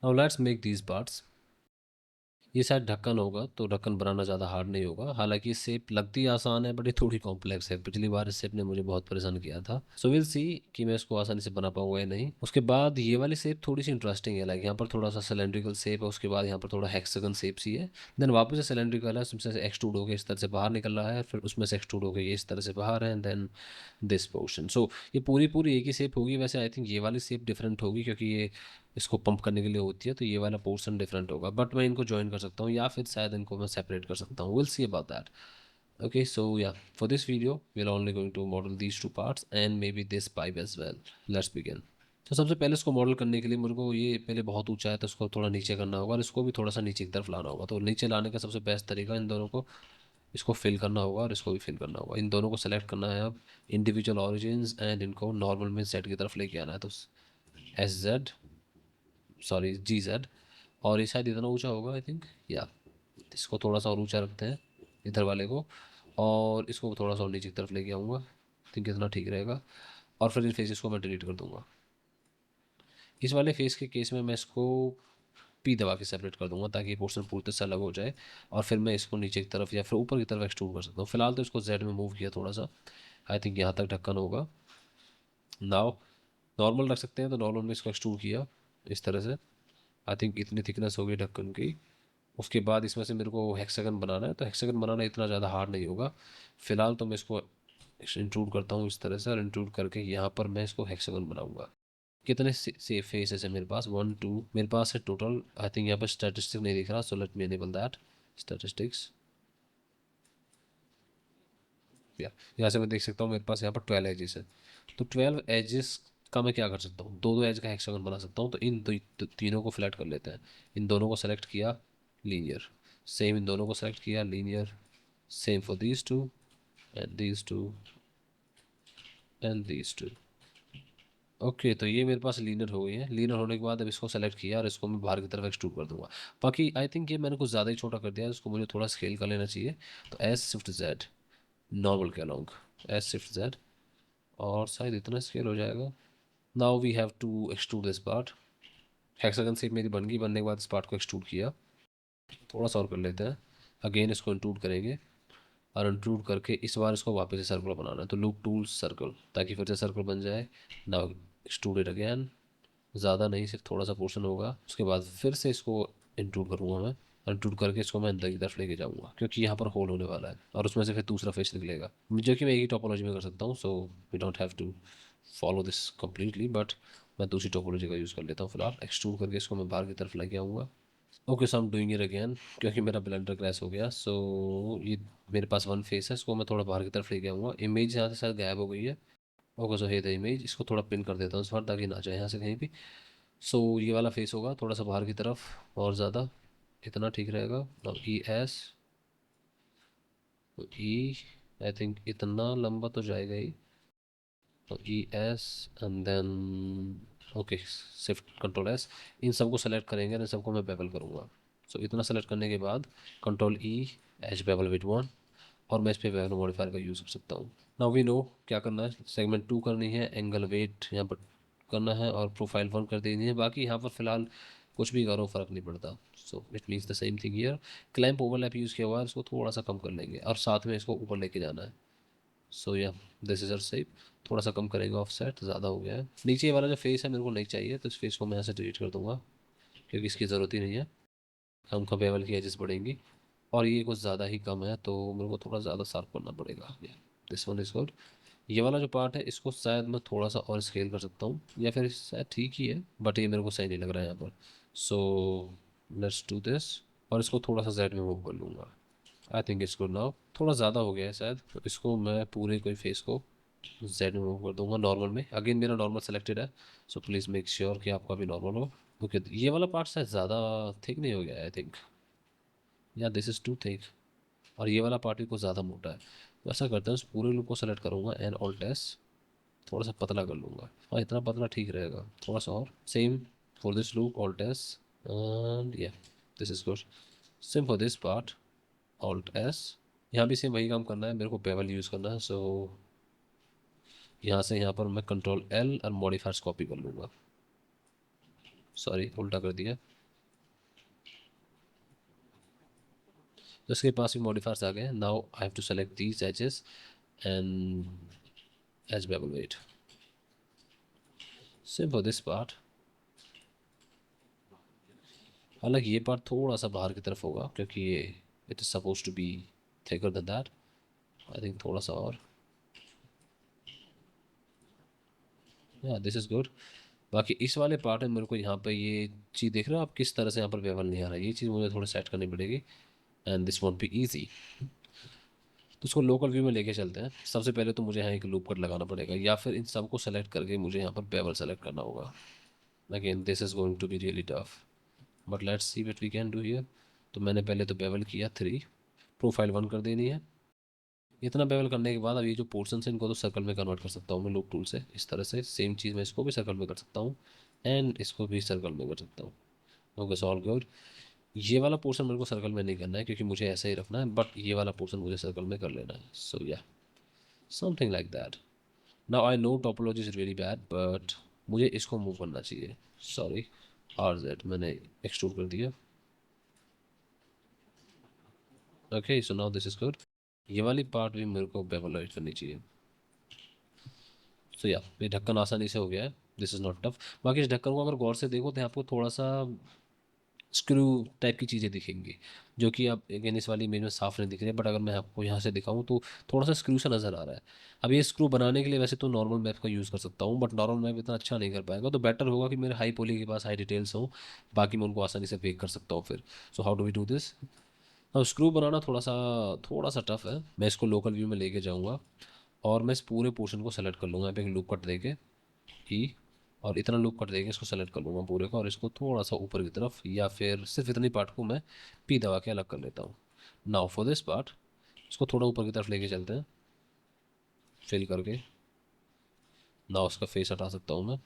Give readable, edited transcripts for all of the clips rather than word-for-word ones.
Now let's make these parts. ये शायद ढक्कन होगा, तो ढक्कन बनाना ज़्यादा हार्ड नहीं होगा। हालांकि शेप लगती आसान है बट ये थोड़ी कॉम्प्लेक्स है। पिछली बार इस शेप ने मुझे बहुत परेशान किया था। सो विल सी कि मैं इसको आसानी से बना पाऊंगा या नहीं। उसके बाद ये वाली शेप थोड़ी सी इंटरेस्टिंग है। लाइक यहाँ पर थोड़ा सा सिलेंड्रिकल शेप है, उसके बाद यहाँ पर थोड़ा हेक्सागन शेप सी है, देन वापस से सिलेंड्रिकल है, उसमें से एक्सट्रूड होकर इस तरह से बाहर निकल रहा है, फिर उसमें से एक्सट्रूड होकर ये इस तरह से बाहर है, एंड देन दिस पोर्शन। सो ये पूरी पूरी एक ही शेप होगी। वैसे आई थिंक ये वाली शेप डिफरेंट होगी क्योंकि ये इसको पंप करने के लिए होती है, तो ये वाला पोर्शन डिफरेंट होगा। बट मैं इनको ज्वाइन कर सकता हूँ या फिर शायद इनको मैं सेपरेट कर सकता हूँ। Will see about that. Okay, so yeah, for this video we're only going to model these two parts and maybe this pipe as well. Let's begin. तो सबसे पहले इसको मॉडल करने के लिए मेरे को ये पहले बहुत ऊंचा है तो इसको थोड़ा नीचे करना होगा, और इसको भी थोड़ा सा नीचे की तरफ लाना होगा। तो नीचे लाने का सबसे बेस्ट तरीका इन दोनों को, इसको फिल करना होगा और इसको भी फिल करना होगा। इन दोनों को सेलेक्ट करना है अब इंडिविजुअल ऑरिजिन्स एंड इनको नॉर्मल में सेट की तरफ लेके आना है। तो एस जेड, सॉरी जी जेड, और ये शायद इतना ऊंचा होगा आई थिंक, या इसको थोड़ा सा और ऊंचा रखते हैं इधर वाले को, और इसको थोड़ा सा और नीचे की तरफ लेके आऊँगा। थिंक इतना ठीक रहेगा। और फिर इन फेसेस को मैं डिलीट कर दूंगा। इस वाले फेस के केस में मैं इसको पी दबा के सेपरेट कर दूंगा ताकि ये पोर्शन पूरी तरह से अलग हो जाए, और फिर मैं इसको नीचे की तरफ या फिर ऊपर की तरफ एक्सट्रूड कर सकता हूँ। फिलहाल तो इसको जेड में मूव किया थोड़ा सा, आई थिंक यहाँ तक ढक्कन होगा। नाव नॉर्मल रख सकते हैं, तो नॉर्मल में इसको एक्सट्रूड किया इस तरह से। आई थिंक इतनी थिकनेस होगी ढक्कन की। उसके बाद इसमें से मेरे को हेक्सागन बनाना है, तो हेक्सागन बनाना इतना ज़्यादा हार्ड नहीं होगा। फिलहाल तो मैं इसको इंक्लूड करता हूँ इस तरह से, और इंक्लूड करके यहाँ पर मैं इसको हेक्सागन बनाऊंगा। कितने से फेसेस है मेरे पास? 1 2, मेरे पास है टोटल। आई थिंक यहाँ पर स्टैटिस्टिक नहीं दिख रहा, so let me enable that statistics. या यहाँ से मैं देख सकता हूँ मेरे पास यहाँ पर 12 एजेस है। तो 12 एजेस का मैं क्या कर सकता हूँ, दो दो एज का हेक्सागन बना सकता हूँ। तो इन तीनों को सिलेक्ट कर लेते हैं। इन दोनों को सेलेक्ट किया, लीनियर। सेम इन दोनों को सेलेक्ट किया, linear. Same for these two and these two and these two. Okay, तो ये मेरे पास लीनर हो गई है। लीनर होने के बाद अब इसको सेलेक्ट किया और इसको मैं बाहर की तरफ एक्सट्रूड कर दूंगा। बाकी आई थिंक ये मैंने कुछ ज़्यादा ही छोटा कर दिया है, इसको मुझे थोड़ा स्केल कर लेना चाहिए। तो एस शिफ्ट जेड, नॉर्मल के अलॉन्ग एस शिफ्ट जेड, और शायद इतना स्केल हो जाएगा। Now we have to extrude this part. Hexagon shape मेरी बन गई। बनने के बाद इस पार्ट को एक्सट्रूड किया, थोड़ा सा और कर लेते हैं। अगेन इसको इंक्लूड करेंगे, और इंक्लूड करके इस बार इसको वापस से सर्कल बनाना है। तो लूप टूल सर्कल, ताकि फिर से सर्कल बन जाए। नाउ एक्सट्रूड इट अगेन, ज़्यादा नहीं, सिर्फ थोड़ा सा पोर्शन होगा। उसके बाद फिर से इसको इंक्लूड करूँगा मैं, इंक्लूड करके इसको मैं अंदर की तरफ लेके जाऊँगा क्योंकि यहाँ पर होल होने वाला है, और उसमें से फिर दूसरा फेस निकलेगा, जो कि मैं एक ही टोपोलॉजी में कर सकता हूँ। So we don't have to follow this completely, but मैं दूसरी टोपोलॉजी का यूज़ कर लेता हूँ। फिलहाल एक्सट्रूड करके इसको मैं बाहर की तरफ लेके आऊँगा। Okay, so I am doing it again क्योंकि मेरा ब्लेंडर क्रैश हो गया। सो ये मेरे पास वन फेस है, इसको मैं थोड़ा बाहर की तरफ लेके आऊँगा। इमेज यहाँ से शायद गायब हो गई है। ओके, सो है द इमेज। इसको थोड़ा पिन कर देता हूँ इस बार, ताकि ना जाए यहाँ से कहीं भी। सो ये वाला फेस होगा थोड़ा सा बाहर की तरफ और ज़्यादा, इतना ठीक रहेगा। अब E S, E, I think इतना लंबा तो जाएगा ही। तो E S and then okay, shift control S. इन सबको सेलेक्ट करेंगे, इन सबको मैं बेवल करूँगा। सो इतना सेलेक्ट करने के बाद control E, H bevel with one, और मैं इस पे बेवल मॉडिफायर का यूज़ कर सकता हूँ। नाउ वी नो क्या करना है। सेगमेंट 2 करनी है, एंगल वेट यहाँ पर करना है, और प्रोफाइल 1 कर देनी है। बाकी यहाँ पर फिलहाल कुछ भी करो फ़र्क नहीं पड़ता। So it means the same thing here. Clamp overlap use किया हुआ है, इसको थोड़ा सा कम कर लेंगे और साथ में इसको ऊपर लेके जाना है। सो या दिस इज अर शेप। थोड़ा सा कम करेंगे ऑफ सेट, ज़्यादा हो गया है। नीचे वाला जो फेस है मेरे को नहीं चाहिए, तो इस फेस को मैं यहाँ से डिलीट कर दूंगा क्योंकि इसकी ज़रूरत ही नहीं है। हम का बेवल की एजेस बढ़ेंगी, और ये कुछ ज़्यादा ही कम है तो मेरे को थोड़ा ज़्यादा शार्प करना पड़ेगा। This one is good. ये वाला जो पार्ट है इसको शायद मैं थोड़ा सा और स्केल कर सकता हूँ, या फिर शायद ठीक ही है, बट ये मेरे को सही नहीं लग रहा है यहाँ पर। सो लेट्स डू दिस, और इसको थोड़ा सा जेड में मूव कर लूँगा। I think it's good now. थोड़ा ज़्यादा हो गया है शायद, तो इसको मैं पूरे कोई फेस को जेड में मूव कर दूंगा नॉर्मल में। अगेन मेरा नॉर्मल सेलेक्टेड है, सो प्लीज़ मेक श्योर कि आपका भी नॉर्मल हो। ओके, ये वाला पार्ट शायद ज़्यादा थिक नहीं हो गया आई थिंक, या दिस इज़ टू थिक, और ये वाला पार्ट भी कुछ ज़्यादा मोटा है। तो ऐसा करते हैं, उस पूरे लुक को सेलेक्ट करूँगा एंड ऑल्ट एस, थोड़ा सा पतला कर लूँगा। हाँ, इतना पतला ठीक रहेगा, थोड़ा सा और। Same for this look, alt S, and yeah this is good. Same for this part, alt S. यहाँ भी सेम वही काम करना है, मेरे को बेवल यूज़ करना है। सो यहाँ से यहाँ पर मैं कंट्रोल एल और मॉडिफायर्स कॉपी कर लूँगा। सॉरी उल्टा कर दिया। तो इसके पास भी मॉडिफायर्स आ गए। Now I have to select these edges and edge bevel weight, same for this part. हालांकि ये पार्ट थोड़ा सा बाहर की तरफ होगा क्योंकि ये it is suppose to be thicker than that. I think थोड़ा सा और, या दिस इज गुड। बाकी इस वाले पार्ट में मेरे को यहाँ पे ये चीज़ देख रहे हो आप किस तरह से यहाँ पर बेवल नहीं आ रहा है, ये चीज़ मुझे थोड़ा सेट करनी पड़ेगी and this won't be easy. तो उसको लोकल व्यू में लेके चलते हैं। सबसे पहले तो मुझे यहाँ एक लूप कट लगाना पड़ेगा या फिर इन सबको सेलेक्ट करके मुझे यहाँ पर बेवल सेलेक्ट करना होगा। Again this is going to be really tough but let's see what we can do here. तो मैंने पहले तो बेवल किया 3, प्रोफाइल 1 कर देनी है। इतना बेवल करने के बाद अब ये जो पोर्शन है इनको तो सर्कल में कन्वर्ट कर सकता हूँ मैं लूप टूल से। इस तरह से सेम चीज़ मैं इसको भी सर्कल में कर सकता हूँ एंड इसको भी सर्कल में कर सकता हूँ। Okay so all good. ये वाला पोर्शन मेरे को सर्कल में नहीं करना है क्योंकि मुझे ऐसा ही रखना है, बट ये वाला पोर्शन मुझे सर्कल में कर लेना है। सो या something like that. Now I know topology is really bad but मुझे इसको मूव करना चाहिए। सॉरी आर जेड मैंने एक्सट्रूड कर दिया। Okay so now this is good. ये वाली पार्ट भी मेरे को बेवलाइज करनी चाहिए। सो या ये ढक्कन आसानी से हो गया है। This is not tough. बाकी इस ढक्कन को अगर गौर से देखो तो आपको थोड़ा सा स्क्रू टाइप की चीज़ें दिखेंगी जो कि अब अगेन इस वाली इमेज में साफ नहीं दिख रही है, बट अगर मैं आपको यहाँ से दिखाऊँ तो थोड़ा सा स्क्रू सा नज़र आ रहा है। अब ये स्क्रू बनाने के लिए वैसे तो नॉर्मल मैप का यूज़ कर सकता हूँ बट नॉर्मल मैप इतना अच्छा नहीं कर पाएगा, तो बेटर होगा कि मेरे हाई पोली के पास हाई डिटेल्स हों, बाकी मैं उनको आसानी से फेक कर सकता हूँ फिर। So how do we do this. अब स्क्रू बनाना थोड़ा सा टफ है। मैं इसको लोकल व्यू में लेके जाऊँगा और मैं इस पूरे पोर्शन को सेलेक्ट कर लूँगा यहाँ पे एक लूप कट देके ई, और इतना लूप कट देंगे इसको सेलेक्ट कर लूँगा पूरे का और इसको थोड़ा सा ऊपर की तरफ या फिर सिर्फ इतनी पार्ट को मैं पी दबा के अलग कर लेता हूँ। नाउ फॉर दिस पार्ट इसको थोड़ा ऊपर की तरफ लेके चलते हैं फिल करके। नाउ उसका फेस हटा सकता हूँ मैं।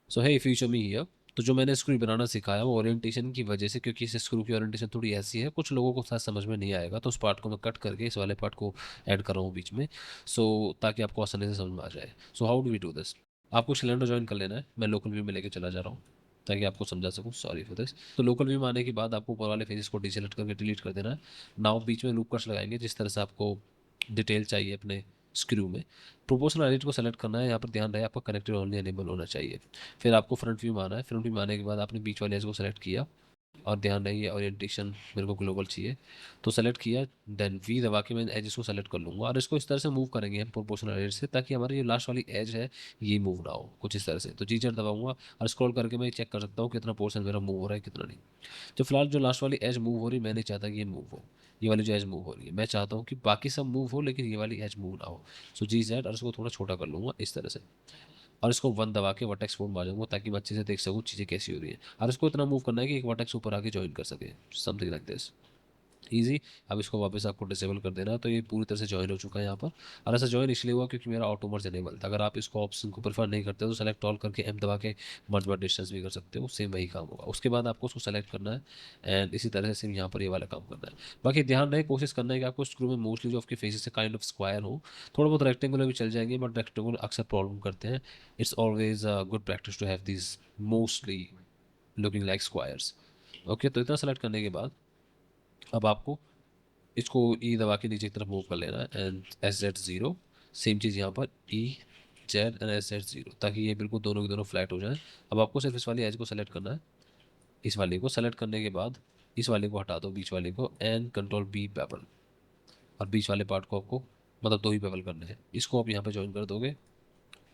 सो है फ्यूचर में हियर। तो जो मैंने स्क्रू बनाना सिखाया वो ओरिएंटेशन की वजह से, क्योंकि इस स्क्रू की ओरिएंटेशन थोड़ी ऐसी है कुछ लोगों को शायद समझ में नहीं आएगा, तो उस पार्ट को मैं कट करके इस वाले पार्ट को ऐड कर रहा हूँ बीच में, सो ताकि आपको आसानी से समझ में आ जाए। So how do we do this. आपको सिलेंडर ज्वाइन कर लेना है। मैं लोकल व्यू में लेके चला जा रहा हूँ ताकि आपको समझा सकूँ। Sorry for this. तो लोकल व्यू में आने के बाद आपको ऊपर वाले फेजेस को डिसेलेक्ट करके डिलीट कर देना है। नाउ बीच में लूप कट्स लगाएंगे जिस तरह से आपको डिटेल चाहिए अपने स्क्रू में। प्रोपोर्शनल एडिट को सेलेक्ट करना है। यहाँ पर ध्यान रहे आपका कनेक्टेड ओनली एनेबल होना चाहिए। फिर आपको फ्रंट व्यू में आना है। फ्रंट व्यू में आने के बाद आपने बीच वाले एज को सेलेक्ट किया और ध्यान रहे ये ओरिएंटेशन मेरे को ग्लोबल चाहिए, तो सेलेक्ट किया। देन वी दबा के मैं एज को सेलेक्ट कर लूँगा और इसको इस तरह से मूव करेंगे हम प्रोपोर्शनल एज से, ताकि हमारी ये लास्ट वाली एज है ये मूव ना हो कुछ इस तरह से। तो जी जेड दबाऊंगा और स्क्रॉल करके मैं चेक कर सकता हूँ कितना पोर्शन मेरा मूव हो रहा है कितना नहीं। तो फिलहाल जो लास्ट वाली एज मूव हो रही है मैं नहीं चाहता कि ये मूव हो। ये वाली जो एज मूव हो रही है मैं चाहता हूँ कि बाकी सब मूव हो लेकिन ये वाली एज मूव ना हो। सो जी जेड और इसको थोड़ा छोटा कर लूँगा इस तरह से और इसको 1 दबा के वर्टेक्स मोड में आ जाऊंगा ताकि मैं अच्छे से देख सकूँ चीज़ें कैसी हो रही है। और इसको इतना मूव करना है कि एक वर्टेक्स ऊपर आके ज्वाइन कर सके, समथिंग लाइक दिस। ईजी। अब इसको वापस आपको डिसेबल कर देना, तो ये पूरी तरह से ज्वाइन हो चुका है यहाँ पर। और ऐसा ज्वाइन इसलिए हुआ क्योंकि मेरा ऑटो मर्ज एनेबल था। अगर आप इसको ऑप्शन को प्रेफर नहीं करते तो सेलेक्ट ऑल करके एम दबा के मर्ज बाय डिस्टेंस भी कर सकते हो, सेम वही काम होगा। उसके बाद आपको उसको सेलेक्ट करना है एंड इसी तरह से यहाँ पर ये वाला काम करना है। बाकी ध्यान रहे कोशिश करना है कि आपको स्क्रू में मोस्टली जो आपके फेसेस से काइंड ऑफ स्क्वायर हो। थोड़ा बहुत रेक्टेंगुलर भी चल जाएंगे बट रेक्टेंगुलर अक्सर प्रॉब्लम करते हैं। It's always good practice to have this mostly looking like squares. Okay तो इतना सेलेक्ट करने के बाद अब आपको इसको ई दबा के नीचे की तरफ मूव कर लेना है and S Z zero. Same चीज़ यहाँ पर E Z and S Z zero, ताकि ये बिल्कुल दोनों के दोनों फ्लैट हो जाएं। अब आपको सिर्फ इस वाली एज को सेलेक्ट करना है। इस वाले को सेलेक्ट करने के बाद इस वाले को हटा दो बीच वाले को एंड कंट्रोल बी पेबल, और बीच वाले पार्ट को आपको मतलब 2 ही पेबल करने हैं। इसको आप यहाँ पे ज्वाइन कर दोगे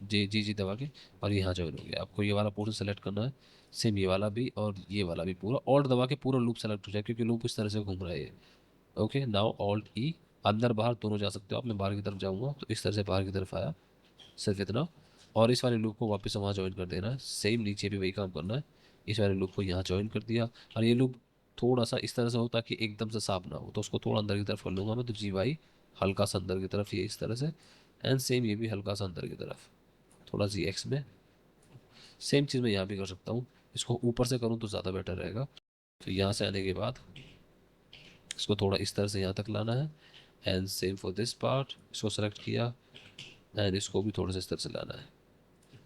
जी जी जी दबा के और यहाँ ज्वाइन हो गया। आपको ये वाला पोर्शन सेलेक्ट करना है, सेम ये वाला भी और ये वाला भी पूरा ऑल्ट दबा के पूरा लूप सेलेक्ट हो जाए क्योंकि लूप इस तरह से घूम रहा है ये। ओके नाउ ऑल्ट ई। अंदर बाहर दोनों जा सकते हो आप। मैं बाहर की तरफ जाऊंगा तो इस तरह से बाहर की तरफ आया, सिर्फ इतना। और इस वाले लूप को वापस वहाँ ज्वाइन कर देना है। सेम नीचे भी वही काम करना है। इस वाले लूप को यहाँ ज्वाइन कर दिया और ये लूप थोड़ा सा इस तरह से हो ताकि एकदम से साफ ना हो, तो उसको थोड़ा अंदर की तरफ कर लूँगा मैं। तो जी वाई हल्का सा अंदर की तरफ ये इस तरह से एंड सेम ये भी हल्का सा अंदर की तरफ थोड़ा जी एक्स में। सेम चीज़ मैं यहाँ भी कर सकता हूँ। इसको ऊपर से करूँ तो ज़्यादा बेटर रहेगा। तो यहाँ से आने के बाद इसको थोड़ा इस तरह से यहाँ तक लाना है and same for this part. इसको सेलेक्ट किया एंड इसको भी थोड़ा सा इस तरह से लाना है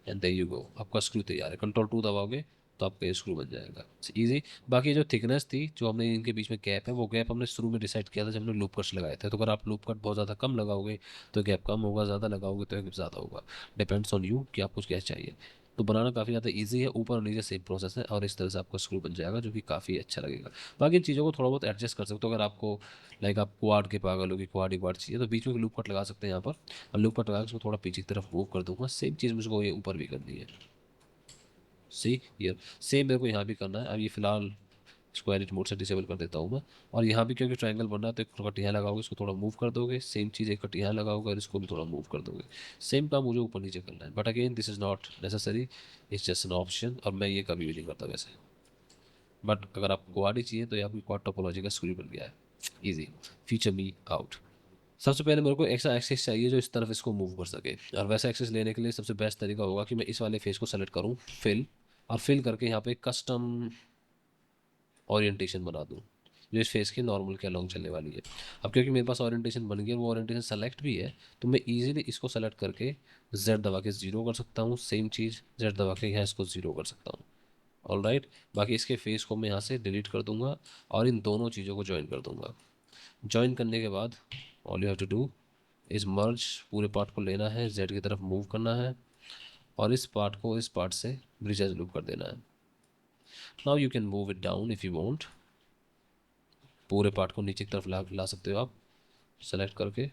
एंड देयर यू गो। आपका स्क्रू तैयार है। कंट्रोल 2 दबाओगे तो आपका ये स्क्रू बन जाएगा इजी। बाकी जो थिकनेस थी, जो हमने इनके बीच में गैप है, वो गैप हमने शुरू में डिसाइड किया था जब हमने लूप कट्स लगाए थे। तो अगर आप लूप कट बहुत ज़्यादा कम लगाओगे तो गैप कम होगा, ज़्यादा लगाओगे तो गैप ज़्यादा होगा। डिपेंड्स ऑन यू कि आपको क्या चाहिए। तो बनाना काफ़ी ज़्यादा ईजी है, ऊपर और नीचे सेम प्रोसेस है, और इस तरह से आपका स्क्रू बन जाएगा जो कि काफ़ी अच्छा लगेगा। बाकी इन चीज़ों को थोड़ा बहुत एडजस्ट कर सकते हो। अगर आपको लाइक आप क्वाड के पागल हो कि क्वाड ही क्वाड चाहिए, तो बीच में लूप कट लगा सकते हैं यहाँ पर। और लूप कट लगा के उसको थोड़ा पीछे की तरफ मूव कर दूंगा। सेम चीज़ मुझको ये ऊपर भी करनी है। सी हियर, सेम मेरे को यहाँ भी करना है। अब ये फिलहाल इसको एडिट मोड से डिसेबल कर देता हूँ मैं। और यहाँ भी क्योंकि ट्रायंगल बन रहा है तो एक कट यहाँ लगाओगे, इसको थोड़ा मूव कर दोगे। सेम चीज़ एक कट यहाँ लगाओगे और इसको भी थोड़ा मूव कर दोगे। सेम काम मुझे ऊपर नीचे करना है, but again this is not necessary, it's just an option, और मैं ये कभी भी नहीं करता वैसे। बट अगर आपको क्वाड ही चाहिए तो ये आपकी क्वाड टोपोलॉजी का स्क्रू बन गया है। Easy, feature me out. सबसे पहले मेरे को ऐसा एक्सेस चाहिए जो इस तरफ इसको मूव कर सके। और वैसा एक्सेस लेने के लिए सबसे बेस्ट तरीका होगा कि मैं इस वाले फेस को सेलेक्ट करूँ, फिल, और फिल करके यहाँ पे कस्टम ओरिएंटेशन बना दूँ जो इस फेस के नॉर्मल के अलॉन्ग चलने वाली है। अब क्योंकि मेरे पास ओरिएंटेशन बन गया, वो ओरिएंटेशन सेलेक्ट भी है, तो मैं इजीली इसको सेलेक्ट करके जेड दबा के ज़ीरो कर सकता हूँ। सेम चीज़ जेड दबा के यहाँ इसको ज़ीरो कर सकता हूँ। ऑल राइट, बाकी इसके फेस को मैं यहाँ से डिलीट कर दूंगा और इन दोनों चीज़ों को ज्वाइन कर दूंगा। ज्वाइन करने के बाद all you have to do is merge, पूरे पार्ट को लेना है, जेड की तरफ मूव करना है और इस पार्ट को इस पार्ट से ब्रिज एज लूप कर देना है। Now you can move it down if you want. पूरे पार्ट को नीचे की तरफ ला सकते हो आप सेलेक्ट करके।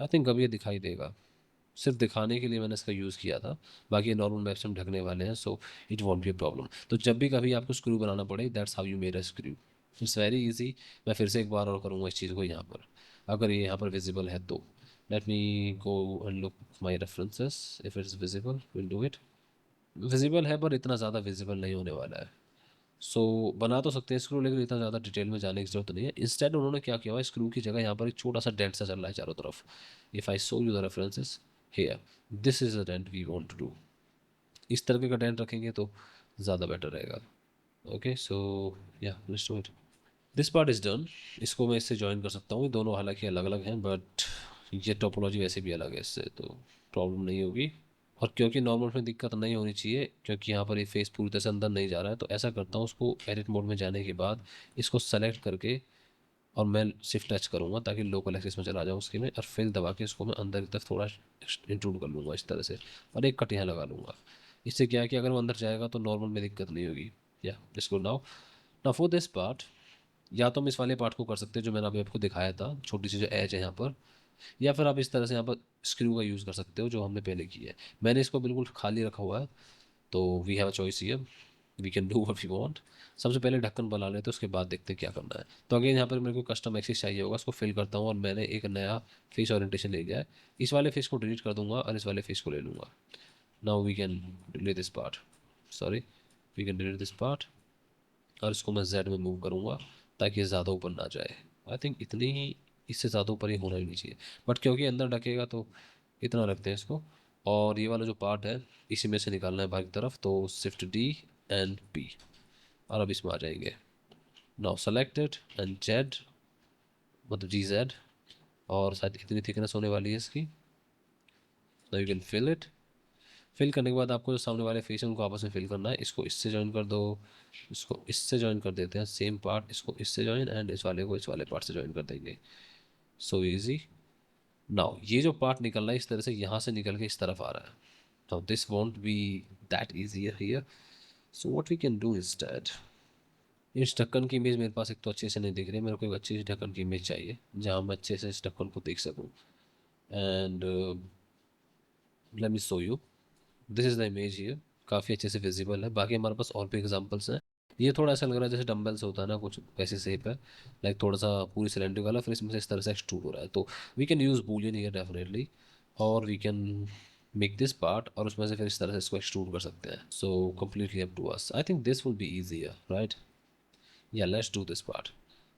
आई थिंक अब ये दिखाई देगा, सिर्फ दिखाने के लिए मैंने इसका यूज़ किया था। बाकी नॉर्मल मैप से हम ढकने वाले हैं, so it won't be a problem. तो जब भी कभी आपको स्क्रू बनाना पड़े, that's how you made a screw. It's very easy. मैं फिर से एक बार और करूँगा इस चीज़ को यहाँ पर, अगर ये यहाँ पर विजिबल है तो। Let me go and look my references, if it's visible will do it. Visible है पर इतना ज़्यादा विजिबल नहीं होने वाला है। सो बना तो सकते हैं स्क्रू, लेकिन इतना ज़्यादा डिटेल में जाने की जरूरत नहीं है। इंस्टेड उन्होंने क्या किया हुआ है, स्क्रू की जगह यहाँ पर एक छोटा सा डेंट सा चल रहा है चारों तरफ। If I show you the references here, this is the dent we want to do. इस तरह का डेंट रखेंगे तो ज़्यादा बेटर रहेगा। ओके, सो या let's do it. This part is done. इसको मैं इससे ज्वाइन कर सकता हूँ, दोनों हालांकि अलग अलग हैं, बट ये टोपोलॉजी वैसे भी अलग है इससे, तो प्रॉब्लम नहीं होगी। और क्योंकि नॉर्मल में दिक्कत नहीं होनी चाहिए, क्योंकि यहाँ पर ये फेस पूरी तरह से अंदर नहीं जा रहा है, तो ऐसा करता हूँ उसको एडिट मोड में जाने के बाद इसको सेलेक्ट करके और मैं शिफ्ट टच करूँगा ताकि लोकल एक्सेस में चला जाऊँ उसके में, और फिर दबा के इसको मैं अंदर की तरफ थोड़ा इंक्लूड कर लूँगा इस तरह से, और एक कट यहाँ लगा लूँगा। इससे क्या है कि अगर वो अंदर जाएगा तो नॉर्मल में दिक्कत नहीं होगी। या इसको now, now for this part, या तो हम इस वाले पार्ट को कर सकते हैं जो मैंने अभी आपको दिखाया था, छोटी सी जो एज है यहाँ पर, या फिर आप इस तरह से यहाँ पर स्क्रू का यूज़ कर सकते हो जो हमने पहले किया है। मैंने इसको बिल्कुल खाली रखा हुआ है, तो we have a choice here, we can do what we want. सबसे पहले ढक्कन बना लेते हैं, उसके बाद देखते हैं क्या करना है। तो अगेन यहाँ पर मेरे को कस्टम एक्सिस चाहिए होगा, उसको फिल करता हूँ और मैंने एक नया फेस ओरिएंटेशन ले लिया है। इस वाले फेस को डिलीट कर दूंगा और इस वाले फेस को ले लूँगा। Now we can delete this part, sorry, we can delete this part, और इसको मैं जेड में मूव करूँगा ताकि ये ज़्यादा ऊपर ना जाए। आई थिंक इतनी ही, इससे ज़्यादा ऊपर ही होना ही नहीं चाहिए, बट क्योंकि अंदर ढकेगा तो इतना रखते हैं इसको। और ये वाला जो पार्ट है इसी में से निकालना है बाहर की तरफ, तो शिफ्ट डी एंड पी, और अब इसमें आ जाएंगे। नाउ सेलेक्टेड एंड जेड, मतलब जी जेड, और शायद इतनी थिकनेस होने वाली है इसकी। Now you can fill it. Fill करने के बाद आपको जो सामने वाले फेस है उनको आपस में फिल करना है। इसको इससे ज्वाइन कर दो, इसको इससे ज्वाइन कर देते हैं, सेम पार्ट इसको इससे ज्वाइन, एंड इस वाले को इस वाले पार्ट से ज्वाइन कर देंगे। So easy. नाउ ये जो पार्ट निकल रहा है इस तरह से, यहाँ से निकल के इस तरफ आ रहा है, now this won't be that easy here. So what we can do instead, इस ढक्कन की इमेज मेरे पास एक तो अच्छे से नहीं दिख रही है, मेरे को एक अच्छी सी ढक्कन की इमेज चाहिए जहाँ मैं अच्छे से इस ढक्कन को देख सकूँ। And let me show you, this is the image here. काफ़ी अच्छे से विजिबल है। बाकी हमारे पास और भी एग्जांपल्स हैं। ये थोड़ा ऐसा लग रहा है जैसे डंबल्स होता है ना, कुछ वैसे शेप है, लाइक थोड़ा सा पूरी सिलेंडर वाला, फिर इसमें से इस तरह से एक्सट्रूड हो रहा है। तो we can use boolean here definitely, और we can make this part और उसमें से फिर इस तरह से इसको एक्सट्रूड कर सकते हैं। So completely up to us, I think this will be easier, right? Yeah let's do this part.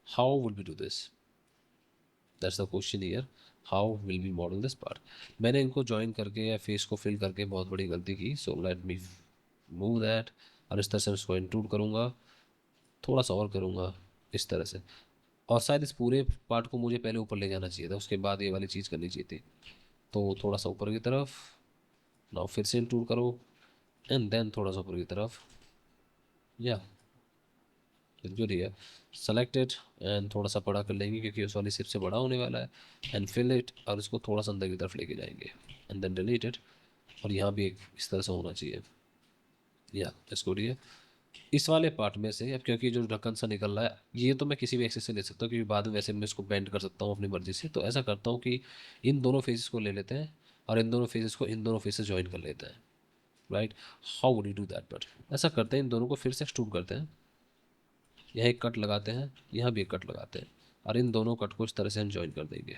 How would we do this, that's the question here. How will be model this part. मैंने इनको join करके या face को fill करके बहुत बड़ी गलती की, so let me move that. और इस तरह से मैं इसको इंक्लूड करूँगा, थोड़ा सा और करूँगा इस तरह से। और शायद इस पूरे पार्ट को मुझे पहले ऊपर ले जाना चाहिए था, उसके बाद ये वाली चीज़ करनी चाहिए थी। तो थोड़ा सा ऊपर की तरफ, नाउ फिर से इंक्लूड करो, एंड देन थोड़ा सा ऊपर की तरफ, या बिल्कुल ही है। सेलेक्टेड एंड थोड़ा सा बड़ा कर लेंगे क्योंकि उस वाली सिप से बड़ा होने वाला है, एंड फिल इट, और इसको थोड़ा सा अंदर की तरफ लेके जाएंगे, एंड देन डिलीट इट। और यहाँ भी एक इस तरह से होना चाहिए, या इसको लिए इस वाले पार्ट में से। अब क्योंकि जो ढक्कन सा निकल रहा है, ये तो मैं किसी भी एक्सेस से ले सकता हूँ क्योंकि बाद में वैसे मैं इसको बेंड कर सकता हूँ अपनी मर्जी से। तो ऐसा करता हूँ कि इन दोनों फेसेस को ले लेते हैं और इन दोनों फेसेस को इन दोनों फेसेस ज्वाइन कर लेते हैं, right. How would you do that? But ऐसा करते हैं, इन दोनों को फिर से एक्सट्रूड करते हैं, यहाँ एक कट लगाते हैं, यहाँ भी एक कट लगाते हैं, और इन दोनों कट को इस तरह से हम ज्वाइन कर देंगे,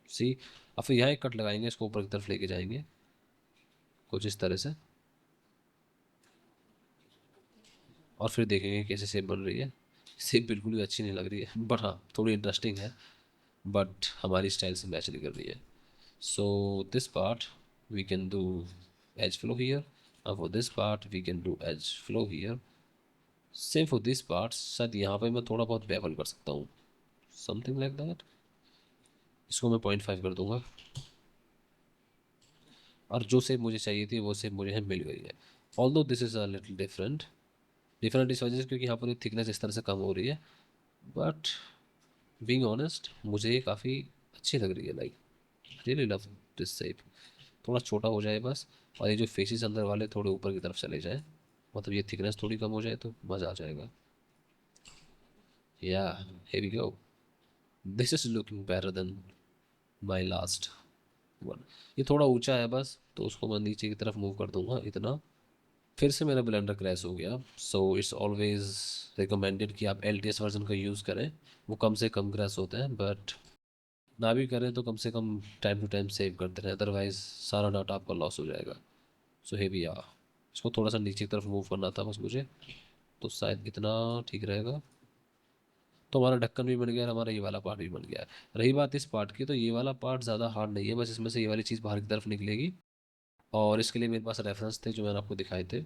सी। और फिर यहाँ एक कट लगाएंगे, इसको ऊपर की तरफ लेके जाएंगे कुछ इस तरह से, और फिर देखेंगे कैसे शेप बन रही है। शेप बिल्कुल भी अच्छी नहीं लग रही है, बट हाँ थोड़ी इंटरेस्टिंग है, बट हमारी स्टाइल से मैच नहीं कर रही है। So this part we can do edge flow here, and for this part we can do edge flow here, same for this part। शायद यहाँ पे मैं थोड़ा बहुत बेवल कर सकता हूँ, समथिंग लाइक दैट। इसको मैं 0.5 कर दूंगा, और जो शेप मुझे चाहिए थी वो शेप मुझे मिल गई है। Although this is a little different, different इस वजह से क्योंकि यहाँ पर थिकनेस इस तरह से कम हो रही है, बट बीइंग ऑनेस्ट मुझे ये काफ़ी अच्छी लग रही है, like really love this shape. थोड़ा छोटा हो जाए बस, और ये जो फेसेस अंदर वाले थोड़े ऊपर की तरफ चले जाए, मतलब ये थिकनेस थोड़ी कम हो जाए तो मज़ा आ जाएगा। या here we go, this is looking better than my last one। ये थोड़ा ऊंचा है बस, तो उसको मैं नीचे की तरफ मूव कर दूंगा इतना। फिर से मेरा ब्लेंडर क्रैश हो गया, सो इट्स ऑलवेज रिकमेंडेड कि आप LTS वर्जन का यूज़ करें, वो कम से कम क्रैश होते हैं, बट ना भी करें तो कम से कम टाइम टू टाइम सेव करते रहें, अदरवाइज सारा डाटा आपका लॉस हो जाएगा। सो हे भी, इसको थोड़ा सा नीचे की तरफ मूव करना था बस मुझे, तो शायद इतना ठीक रहेगा। तो हमारा ढक्कन भी बन गया और हमारा ये वाला पार्ट भी बन गया। रही बात इस पार्ट की, तो ये वाला पार्ट ज़्यादा हार्ड नहीं है, बस इसमें से ये वाली चीज़ बाहर की तरफ निकलेगी, और इसके लिए मेरे पास रेफरेंस थे जो मैंने आपको दिखाए थे।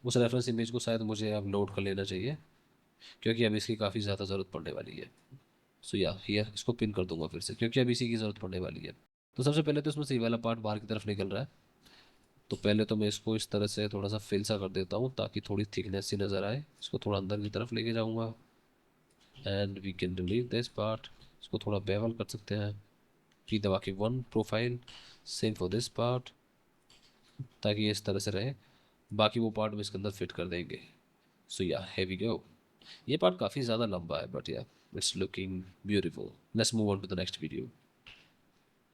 उस रेफरेंस इमेज को शायद मुझे अब लोड कर लेना चाहिए क्योंकि अब इसकी काफ़ी ज़्यादा ज़रूरत पड़ने वाली है। सो या हियर इसको पिन कर दूंगा फिर से क्योंकि अब इसी की ज़रूरत पड़ने वाली है। तो सबसे पहले तो इसमें से ये वाला पार्ट बाहर की तरफ निकल रहा है, तो पहले तो मैं इसको इस तरह से थोड़ा सा फिल सा कर देता हूँ ताकि थोड़ी थिकनेस सी नज़र आए। इसको थोड़ा अंदर की तरफ लेके जाऊँगा, and we can delete this part. इसको थोड़ा बेवल कर सकते हैं, की दबा के 1 profile, same for this part, ताकि ये इस तरह से रहे। बाकी वो पार्ट में इसके अंदर फिट कर देंगे। सो या here we go। ये पार्ट काफ़ी ज़्यादा लंबा है, but yeah it's looking beautiful. Let's move on to the next video.